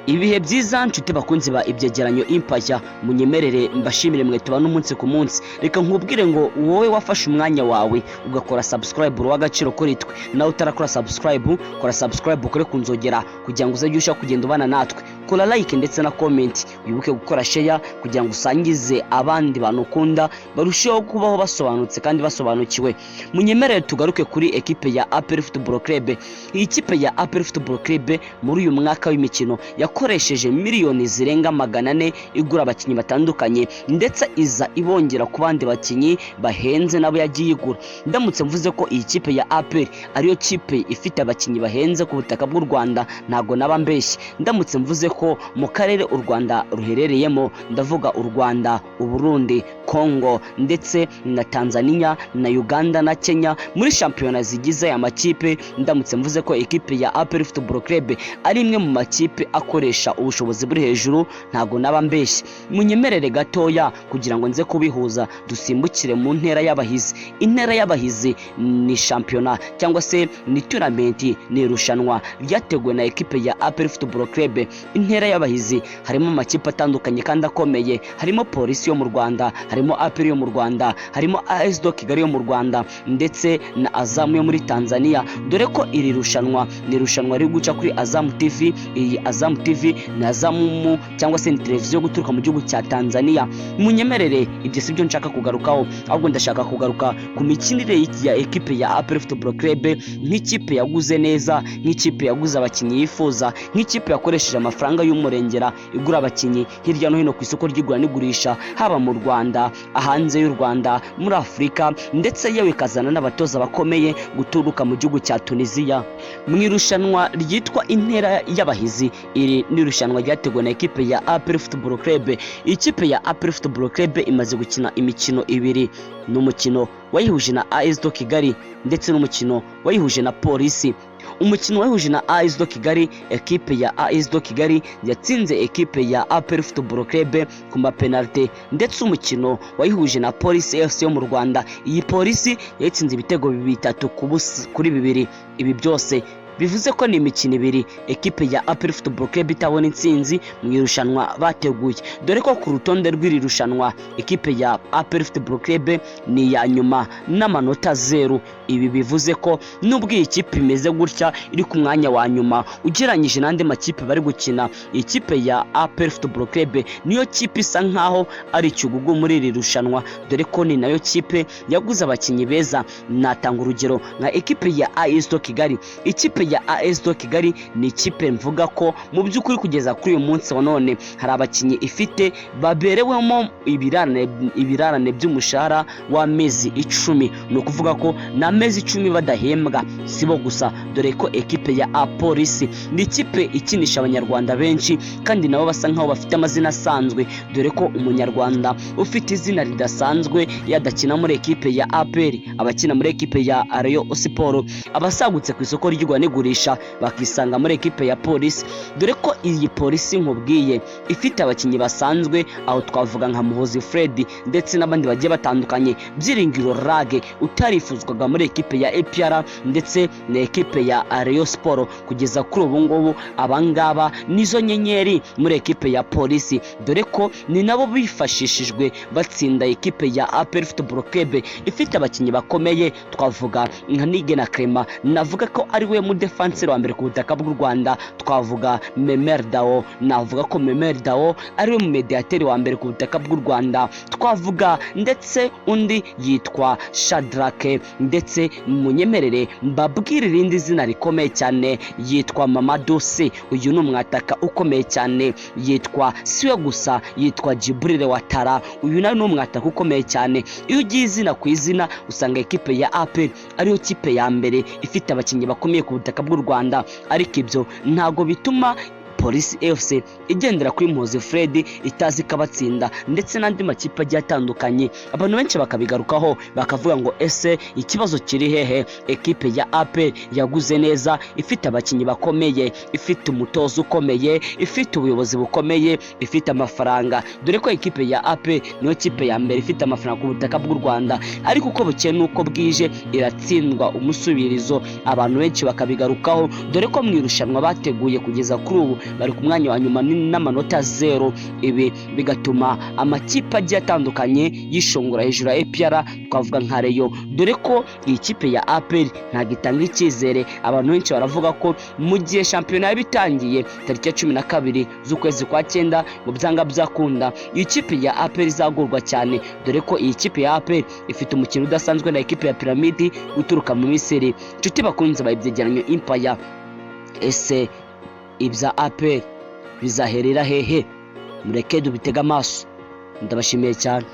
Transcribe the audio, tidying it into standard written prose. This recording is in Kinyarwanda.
Ibihe byiza nshuti bakunzi ba ibyegeranyo impashya munyemerere mbashimire mwe tuba n'umunsi ku munsi. Reka nkubwire ngo wowe wafashe umwanya wawe ugakora subscribe w'agaciro kuri twe, nawe utarakora subscribe kora subscribe ukore kunzogera kugira ngo uzajye usha kugenda ubana natwe. Kora like ndetse na comment, wibuke gukora share kugira ngo usangize abandi bantu ukunda barusheho kubaho basobanutse kandi basobanukiwe. Munyemerere tugaruke kuri equipe ya APR Football Club. Iyi kipe ya APR Football Club muri uyu mwaka w'imikino yakoresheje miliyoni zirenga 400 igura abakinyi batandukanye, ndetse iza ibongera ku bandi bakinyi bahenze nabo yagiye igura. Ndamutse mvuze ko iyi kipe ya APR ariyo kipe ifite abakinyi bahenze ku butaka bw'u Rwanda ntago naba mbeshye. Ndamutse mvuze ko mu karere u Rwanda ruherereyemo, ndavuga u Rwanda, u Burundi, Congo ndetse na Tanzania na Uganda na Kenya muri shampiyona zigize aya makipe, ndamutse mvuze ko equipe ya APR Football Club ari imwe mu makipe akoresha ubushobozi buri hejuru ntago naba mbeshye. Munyemerere gatoya kugira ngo nze kubihuza dusimbukire mu ntera y'abahizi. Intera y'abahizi ni shampiyona cyangwa se ni tournament, ni irushanwa ryateguwe na equipe ya APR Football Club. Intera y'abahizi harimo amakipe atandukanye kandi akomeye, harimo Polisi yo mu Rwanda, harimo APR yo mu Rwanda, harimo AS Kigali yo mu Rwanda ndetse na Azam yo muri Tanzania. Dore ko iri rushanwa ni irushanwa riri guca kuri Azam TV. Iyi Azam TV ni Azam cyangwa se ni televiziyo guturuka mu gihugu cya Tanzania. Munyemerere ibyo sibyo nshaka kugarukaho, ahubwo ndashaka kugaruka ku mikinire ya equipe ya APR Football Club, nk'ikipe yaguze neza, nk'ikipe yaguze abakinyi yifuza, nk'ikipe yakoresheje amafaranga y'umurengera igura abakinyi hirya no hino ku isoko ry'igura n'igurisha, haba mu Rwanda, ahanze y'u Rwanda, muri Afrika, ndetse yewe kazana n'abatoza bakomeye guturuka mu gihugu cya Tunisia. Mu irushanwa ryitwa intera y'abahizi, iri ni irushanwa ryateguwe na equipe ya APR Football Club. Ikipe ya APR Football Club imaze gukina imikino ibiri, n'umukino wayihuje na AS Kigali ndetse n'umukino wayihuje na Polisi. Umukino wahuje na AS Kigali, equipe ya AS Kigali yatsinze equipe ya APR Football Club ku mapenalty, ndetse umukino wayihuje na Police FC yo mu Rwanda, iyi Polisi yatsinze ibitego 3-2. Ibi byose bivuze ko ni imikino ibiri equipe ya APR Football Club itabona intsinzi mu irushanwa bateguye. Dore ko ku rutonde rw'iri rushanwa equipe ya APR Football Club ni ya nyuma n'amanota 0. Ibi bivuze ko nubwo iyi kipe imeze gutya iri ku mwanya wa nyuma ugereranyije n'andi makipe bari gukina, ikipe ya APR Football Club niyo kipe isa nkaho ari icyugugu muri iri rushanwa, dore ko ni nayo kipe yaguze abakinyi beza. Natanga urugero nka equipe ya AS Kigali. Ikipe ya AS Kigali ni ikipe mvuga ko mu by'ukuri kugeza kuri uyu munsi wa none hari abakinyi ifite baberewemo ibirarane by'umushahara w'amezi 10. ni ukuvuga ko n'amezi 10 badahembwa. Sibo gusa, dore ko equipe ya Polisi ni ikipe ikinisha abanyarwanda benshi kandi nabo basa nkaho bafite amazina asanzwe, dore ko umunyarwanda ufite izina ridasanzwe yadakina muri equipe ya APR, abakina muri equipe ya Rayon Sport, abasagutse ku isoko ry'igura n'igurisha bakisanga muri equipe ya Polisi. Dore ko iyi Polisi nkubwiye ifite abakinyi basanzwe, aho twavuga nka Muhozi Fred ndetse n'abandi bagiye batandukanye. Byiringiro Rage utarifuzwaga muri equipe ya APR ndetse na equipe ya Rayon Sport, kugeza kuri ubu ngubu abangaba nizo nyenyeri muri equipe ya Polisi, dore ko ni nabo bifashishijwe batsinda equipe ya APR Football Club ifite abakinyi bakomeye. Twavuga nka Nigena Clement, navuga ko ari we mu defenseur wa mbere ku butaka bw'u Rwanda. Twavuga Memer Dao, navuga ko Memer Dao ari we mu mediateur wa mbere ku butaka bw'u Rwanda. Twavuga ndetse undi yitwa Shadrake, ndetse munyemerere mbabwire irindi zina rikomeye cyane yitwa Mamadou Se. Uyu ni umwataka ukomeye cyane, yitwa siwe gusa, yitwa Jibril Watara. Uyu nawe ni umwataka ukomeye cyane. Iyo ugiye izina ku izina usanga equipe ya APR ariyo kipe ya mbere ifite abakinyi bakomeye ku butaka bw'u Rwanda, ariko ibyo ntago bituma Polisi FC igendera kuri Muhozi Fred itazi kabatsinda ndetse n'andi makipe agiye atandukanye. Abantu benshi bakabigarukaho bakavuga ngo ese ikibazo kiri hehe? Equipe ya APR yaguze neza, ifite abakinyi bakomeye, ifite umutozo ukomeye, ifite ubuyobozi bukomeye, ifite amafaranga. Dore ko equipe ya APR niyo kipe ya mbere ifite amafaranga ku butaka bw'u Rwanda, ariko uko bukeye nuko bwije iratsindwa umusubirizo. Abantu benshi bakabigarukaho, dore ko mu irushanwa bateguye kugeza kuri ubu bari ku mwanya wa nyuma n'amanota 0. Ibi bigatuma amakipe agiye atandukanye yishongora hejuru ya APR, twavuga nka Rayon, dore ko iyi kipe ya APR ntabwo itanga icyizere. Abantu benshi baravuga ko mu gihe shampiyona yabitangiye tariki ya 12 z'ukwezi kwa 9 ngo byanga byakunda iyi kipe ya APR izagurwa cyane, dore ko iyi kipe ya APR ifite umukino udasanzwe na ekipe ya Pyramid uturuka mu Misiri. Nshuti bakunze bayibyegeranyo Empire, ese ibya APR bizaherera hehe? Mureke dubitega amaso. Ndabashimiye cyane.